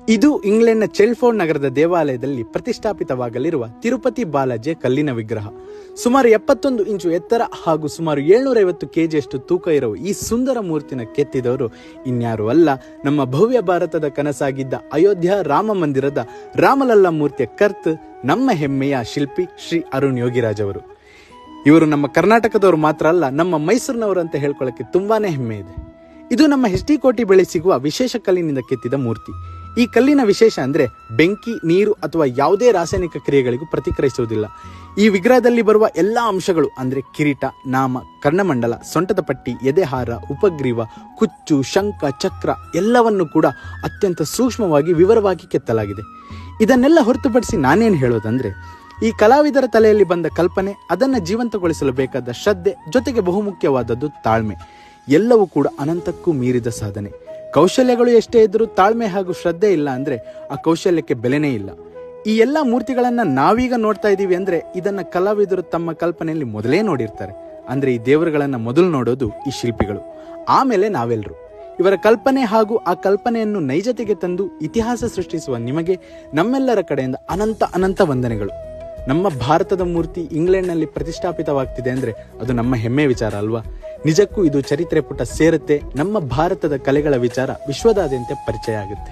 ಇದು ಇಂಗ್ಲೆಂಡ್ನ ಚೆಲ್ಫೋರ್ಡ್ ನಗರದ ದೇವಾಲಯದಲ್ಲಿ ಪ್ರತಿಷ್ಠಾಪಿತವಾಗಲಿರುವ ತಿರುಪತಿ ಬಾಲಾಜಿಯ ಕಲ್ಲಿನ ವಿಗ್ರಹ. ಸುಮಾರು 71 ಇಂಚು ಎತ್ತರ ಹಾಗೂ ಸುಮಾರು 750 ಕೆಜಿಯಷ್ಟು ತೂಕ ಇರುವ ಈ ಸುಂದರ ಮೂರ್ತಿನ ಕೆತ್ತಿದವರು ಇನ್ಯಾರು ಅಲ್ಲ, ನಮ್ಮ ಭವ್ಯ ಭಾರತದ ಕನಸಾಗಿದ್ದ ಅಯೋಧ್ಯ ರಾಮ ಮಂದಿರದ ರಾಮಲಲ್ಲಾ ಮೂರ್ತಿಯ ಕರ್ತ, ನಮ್ಮ ಹೆಮ್ಮೆಯ ಶಿಲ್ಪಿ ಶ್ರೀ ಅರುಣ್ ಯೋಗಿರಾಜ್ ಅವರು. ಇವರು ನಮ್ಮ ಕರ್ನಾಟಕದವರು ಮಾತ್ರ ಅಲ್ಲ, ನಮ್ಮ ಮೈಸೂರಿನವರು ಅಂತ ಹೇಳ್ಕೊಳ್ಳೋಕೆ ತುಂಬಾನೇ ಹೆಮ್ಮೆ ಇದೆ. ಇದು ನಮ್ಮ HD ಕೋಟೆ ಬಳಿ ಸಿಗುವ ವಿಶೇಷ ಕಲ್ಲಿನಿಂದ ಕೆತ್ತಿದ ಮೂರ್ತಿ. ಈ ಕಲ್ಲಿನ ವಿಶೇಷ ಅಂದ್ರೆ ಬೆಂಕಿ, ನೀರು ಅಥವಾ ಯಾವುದೇ ರಾಸಾಯನಿಕ ಕ್ರಿಯೆಗಳಿಗೂ ಪ್ರತಿಕ್ರಿಯಿಸುವುದಿಲ್ಲ. ಈ ವಿಗ್ರಹದಲ್ಲಿ ಬರುವ ಎಲ್ಲಾ ಅಂಶಗಳು ಅಂದ್ರೆ ಕಿರೀಟ, ನಾಮ, ಕರ್ಣಮಂಡಲ, ಸೊಂಟದ ಪಟ್ಟಿ, ಎದೆಹಾರ, ಉಪಗ್ರೀವ, ಕುಚ್ಚು, ಶಂಖ, ಚಕ್ರ ಎಲ್ಲವನ್ನು ಕೂಡ ಅತ್ಯಂತ ಸೂಕ್ಷ್ಮವಾಗಿ ವಿವರವಾಗಿ ಕೆತ್ತಲಾಗಿದೆ. ಇದನ್ನೆಲ್ಲ ಹೊರತುಪಡಿಸಿ ನಾನೇನು ಹೇಳೋದಂದ್ರೆ, ಈ ಕಲಾವಿದರ ತಲೆಯಲ್ಲಿ ಬಂದ ಕಲ್ಪನೆ, ಅದನ್ನು ಜೀವಂತಗೊಳಿಸಲು ಬೇಕಾದ ಶ್ರದ್ಧೆ, ಜೊತೆಗೆ ಬಹುಮುಖ್ಯವಾದದ್ದು ತಾಳ್ಮೆ, ಎಲ್ಲವೂ ಕೂಡ ಅನಂತಕ್ಕೂ ಮೀರಿದ ಸಾಧನೆ. ಕೌಶಲ್ಯಗಳು ಎಷ್ಟೇ ಇದ್ರೂ ತಾಳ್ಮೆ ಹಾಗೂ ಶ್ರದ್ಧೆ ಇಲ್ಲ ಅಂದ್ರೆ ಆ ಕೌಶಲ್ಯಕ್ಕೆ ಬೆಲೆನೇ ಇಲ್ಲ. ಈ ಎಲ್ಲ ಮೂರ್ತಿಗಳನ್ನ ನಾವೀಗ ನೋಡ್ತಾ ಇದೀವಿ ಅಂದ್ರೆ ಇದನ್ನ ಕಲಾವಿದರು ತಮ್ಮ ಕಲ್ಪನೆಯಲ್ಲಿ ಮೊದಲೇ ನೋಡಿರ್ತಾರೆ. ಅಂದ್ರೆ ಈ ದೇವರುಗಳನ್ನ ಮೊದಲು ನೋಡೋದು ಈ ಶಿಲ್ಪಿಗಳು, ಆಮೇಲೆ ನಾವೆಲ್ಲರೂ. ಇವರ ಕಲ್ಪನೆ ಹಾಗೂ ಆ ಕಲ್ಪನೆಯನ್ನು ನೈಜತೆಗೆ ತಂದು ಇತಿಹಾಸ ಸೃಷ್ಟಿಸುವ ನಿಮಗೆ ನಮ್ಮೆಲ್ಲರ ಕಡೆಯಿಂದ ಅನಂತ ವಂದನೆಗಳು. ನಮ್ಮ ಭಾರತದ ಮೂರ್ತಿ ಇಂಗ್ಲೆಂಡ್ನಲ್ಲಿ ಪ್ರತಿಷ್ಠಾಪಿತವಾಗ್ತಿದೆ ಅಂದ್ರೆ ಅದು ನಮ್ಮ ಹೆಮ್ಮೆ ವಿಚಾರ ಅಲ್ವಾ? ನಿಜಕ್ಕೂ ಇದು ಚರಿತ್ರೆ ಪುಟ ಸೇರುತ್ತೆ. ನಮ್ಮ ಭಾರತದ ಕಲೆಗಳ ವಿಚಾರ ವಿಶ್ವದಾದ್ಯಂತ ಪರಿಚಯ ಆಗುತ್ತೆ.